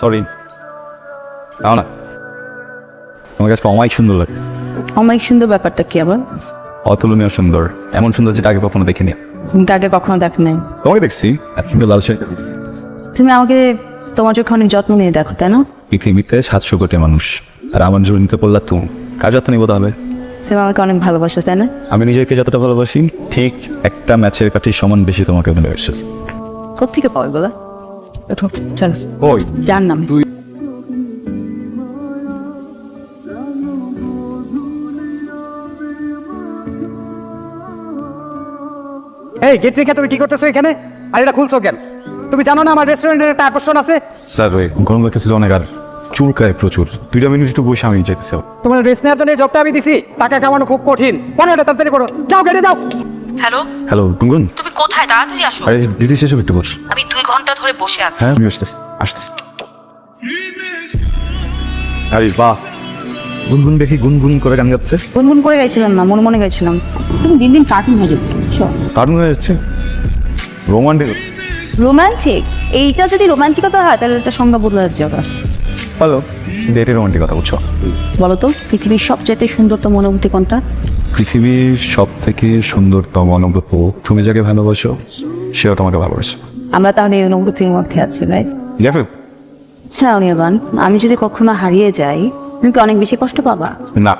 Sorry, তাও না, তোমার কাছে অমায়িক সুন্দর লাগে। অমায়িক সুন্দর ব্যাপারটা কি আবার? অতুলনীয় সুন্দর, এমন সুন্দর যেটা আগে কখনো দেখিনি। তুমি আগে কখনো দেখো নাই? তোমাকে দেখছি, এত সুন্দর লাল শাড়ি। তুমি আমাকে তোমার চোখে অনেক যত্ন নিয়ে দেখো, তাই না? পৃথিবীতে 700 কোটি মানুষ, আর আমার জন্য নিতে পড়লা তুমি, কার যত্ন নিবো তাহলে? তুমি আমাকে অনেক ভালোবাসো, তাই না? আমি নিজেকে যতটা ভালোবাসি, ঠিক একটা ম্যাচের কাঠির সমান বেশি তোমাকে ভালোবাসি। কোত্থেকে পাও এগুলা? ওঠো, চলো। ওই যার নাম এই গেট রেখে তুমি কি করতেছো এখানে? আর এটা খুলছো কেন? তুমি জানো না আমার রেস্টুরেন্টের একটা আকর্ষণ আছে? স্যার, ওই গরম লাগতেছিল অনেক, আর চুলকায় প্রচুর। 2 মিনিট একটু বসে আমি যেতেছি। তোমার রেস্ট নেওয়ার জন্য এই জবটা আমি দিছি, টাকা কামানো খুব কঠিন। পরে এটা তাড়াতাড়ি করো, যাও গেটে যাও। হ্যালো, হ্যালো গুনগুন, তুমি কোথায়? তাড়াতাড়ি আসো। আরে ডিউটি শেষ হবে, একটু বস। আমি 2 ঘন্টা ধরে বসে আছি। হ্যাঁ আমি আসতেছি আসতেছি। আরে বাহ, গুনগুন দেখি গুনগুন করে গান গাচ্ছে। গুনগুন করে গাইছিলাম না, মনে মনে গাইছিলাম। তুমি দিন দিন কার্টুন হয়ে যাচ্ছ। কারণ হয়ে যাচ্ছে রোমান্টিক হচ্ছে। রোমান্টিক? এইটা যদি রোমান্টিকতা হয় তাহলে এটা সংজ্ঞা বদলে যাবে। হ্যালো, ডেটে রোমান্টিক কথা বুঝছো? বলো তো, পৃথিবীর সবচেয়ে সুন্দরতম অনুভূতি কোনটা? পৃথিবীর সব থেকে সুন্দরতম অনুভূতি, তুমি যাকে ভালোবাসো সেও তোমাকে ভালোবাসে। আমরা তাহলে এই অনুভূতির মধ্যে আছি, রাইট? দেখো আচ্ছা অনির্বাণ, আমি যদি কখনো হারিয়ে যাই, তুমি কি অনেক বেশি কষ্ট পাবা? না,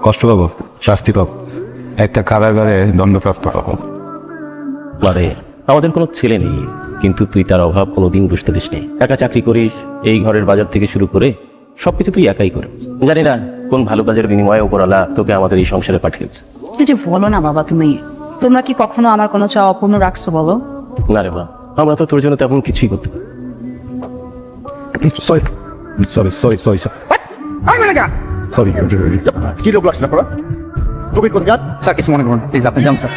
কষ্ট পাবো, শাস্তি পাবো, একটা কারাগারে দণ্ডপ্রাপ্ত হবো। মানে আমাদের কোনো ছেলে নেই, কিন্তু তুই তার অভাব কোনোদিন বুঝতে দিস নি। একা চাকরি করিস, এই ঘরের বাজার থেকে শুরু করে সবকিছু তুই একাই করিস। জানি না কোন ভালো কাজের বিনিময়ে উপরওয়ালা তোকে আমাদের এই সংসারে পাঠিয়েছে। তুই যে বলো না বাবা, তোমরা কি কখনো আমার কোনো চাওয়া অপূর্ণ রাখছো বলো? না রে বা, আমরা তো তোর জন্য তেমন কিছুই করতে পারি। Sorry sorry sorry sorry sorry কি লোক লাগছে না টুপির কোথায়? স্যার কিছু মনে করুন প্লিজ, আপনি যান স্যার।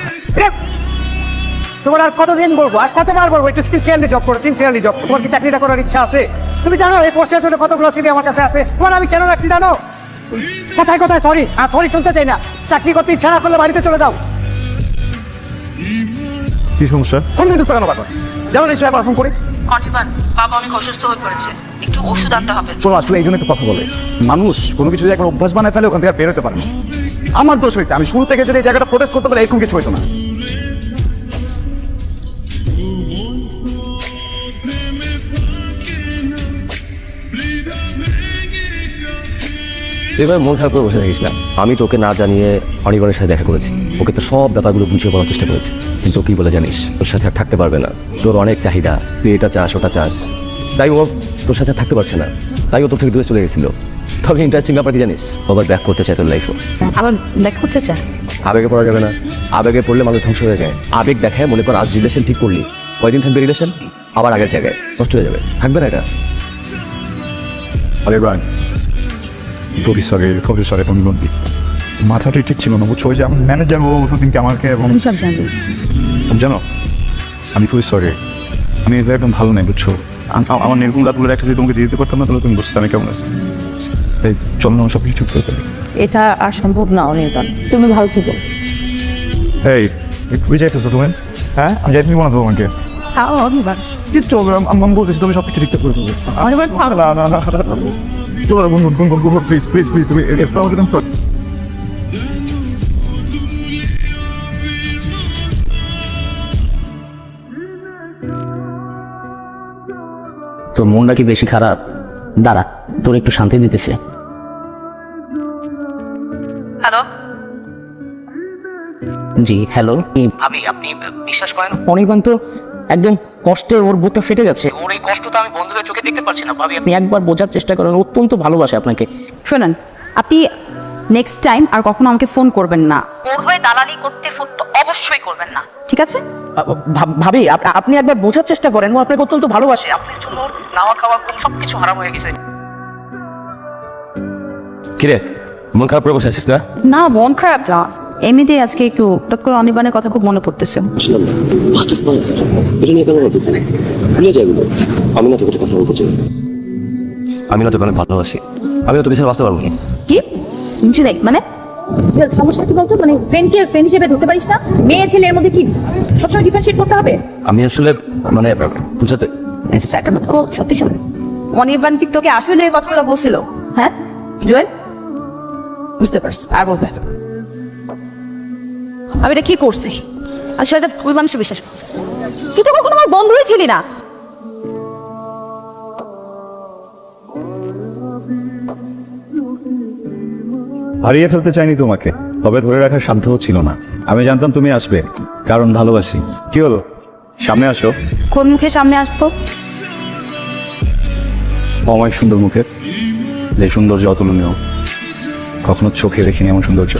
তোমার আর কতদিন বলবো, আর কতবার বলবো একটু সিনসিয়ারলি জব করো, সিনসিয়ারলি জব। তোমার কি চাকরিটা করার ইচ্ছা আছে? তুমি জানো এই পোস্টের জন্য কতগুলো সিভি আমার কাছে আছে? তোমার আমি কেন রাখছি জানো? কোথায় কোথায় সরি, আর সরি শুনতে চাই না। চাকরি করতে ইচ্ছা না করলে বাড়িতে চলে যাও। কি সমস্যা? কোন দিন কেন বাবা যেমন এই সময় ফোন করি। অনির্বাণ, বাবা অনেক অসুস্থ হয়ে পড়েছে, একটু ওষুধ আনতে হবে। শোনো, আসলে এই জন্য একটা কথা বলে, মানুষ কোনো কিছু যদি একবার অভ্যাস বানায় ফেলে ওখান থেকে বেরোতে পারে না। আমার দোষ হয়েছে, আমি শুরু থেকে যদি এই জায়গাটা প্রোটেস্ট করতে পারি এরকম কিছু হইতো না। এবার মন খারাপ করে বসে থাকিস না। আমি তোকে না জানিয়ে অনির্বাণের সাথে দেখা করেছি, ওকে তো সব ব্যাপারগুলো বুঝিয়ে বলার চেষ্টা করেছি, কিন্তু কি বলে জানিস, তোর সাথে আর থাকতে পারবে না। তোর অনেক চাহিদা, তুই এটা চাস ওটা চাস, তাই ও তোর সাথে থাকতে পারছে না, তাই ও তোর থেকে দূরে চলে গেছিল। তবে ইন্টারেস্টিং ব্যাপার কি জানিস, আবার ব্যাক করতে চায় তোর লাইফও। আবার দেখা করতে চায়? আবেগে পড়া যাবে না, আবেগে পড়লে মানুষ ধ্বংস হয়ে যায়। আবেগ দেখায়, মনে কর আজ রিলেশন ঠিক করলি, কয়দিন থাকবে রিলেশন, আবার আগের জায়গায় নষ্ট হয়ে যাবে, থাকবে না এটা। আরে ভাই, প্রফেসরে তুমি বলবি মাথাটা ঠিক ছিল না বুঝছো? ওই যে আমার ম্যানেজার ও দিনকে আমাকে এবং আমি সব জানি। জানো, আমি খুবই সরি, আমি এটা একদম ভালো নাই বুঝছো। আমার নির্গুণ রাতগুলোর একটা যদি তোমাকে দিয়ে দিতে পারতাম না তাহলে তুমি বুঝতে আমি কেমন আছি। এই চলো না, সব কিছু ঠিক করে দেবে। এটা আর সম্ভব না অনির্বাণ, তুমি ভালো থেকো। এই তুই যাইতেছো তুমি? হ্যাঁ আমি যাই, তুমি মনে দেবো আমাকে অনির্বাণ, কিচ্ছু হবে, আমি বলতেছি তুমি সব কিছু ঠিকঠাক করে দেবে। অনির্বাণ না না না চলো প্লিজ প্লিজ প্লিজ তুমি একটু আমাকে তোর মনটা কি বেশি খারাপ? দাঁড়া, তোর একটু শান্তি দিতেছে। হ্যালো, জি হ্যালো। ভাবি, আপনি বিশ্বাস করেন অনির্বাণ তো একদম কষ্টে ওর বুকটা ফেটে যাচ্ছে। ওর এই কষ্টটা আমি বন্ধুদের চোখে দেখতে পাচ্ছি না। ভাবি, আপনি একবার বোঝার চেষ্টা করেন, অত্যন্ত ভালোবাসে আপনাকে। শোনেন, আপনি নেক্সট টাইম আর কখনো আমাকে ফোন করবেন না। ওর হয়ে দালালি করতে ফোন তো অবশ্যই করবেন না, ঠিক আছে? ভাবি, আপনি একবার বোঝার চেষ্টা করেন, ও আপনাকে অত্যন্ত ভালোবাসে। আপনার জন্য ওর নাওয়া খাওয়া ঘুম সবকিছু হারাম হয়ে গেছে। কিরে, মন খারাপ করে বসে আছিস না? না, মন খারাপ না, এমনিতেই আজকে একটু হঠাৎ করে অনির্বাণের কথা খুব মনে পড়তেছে। আমি না তোকে কথা বলতে চাই, আমি না তোকে অনেক ভালোবাসি, আমি না তোকে ছেড়ে বাঁচতে পারবো না। কি নিচে দেখ মানে? সমস্যা কি বলতো, মানে ফ্রেন্ডকে ফ্রেন্ড হিসেবে ধরতে পারিস না? মেয়ে ছেলের মধ্যে কি সবসময় ডিফারেন্সিয়েট করতে হবে? আমি আসলে মানে বুঝাতে একটা কথা বল, সত্যি সত্যি অনির্বাণ কি তোকে আসলে এই কথাগুলো বলছিল? হ্যাঁ জুয়েল, বুঝতে পারছি আর বলতে হবে না। আমি এটা কি করছি আর সেটা ওই মানুষের বিশ্বাস করছে। তুই তো কখনো আমার বন্ধুই ছিলি না। হারিয়ে ফেলতে চাইনি তোমাকে, তবে ধরে রাখার সাধ্যও ছিল না। আমি জানতাম তুমি আসবে, কারণ ভালোবাসি। কি হলো, সামনে আসো। কোন মুখে সামনে আসবো? অমায় সুন্দর মুখে, যে সৌন্দর্য অতুলনীয়, কখনো চোখে দেখিনি এমন সৌন্দর্য।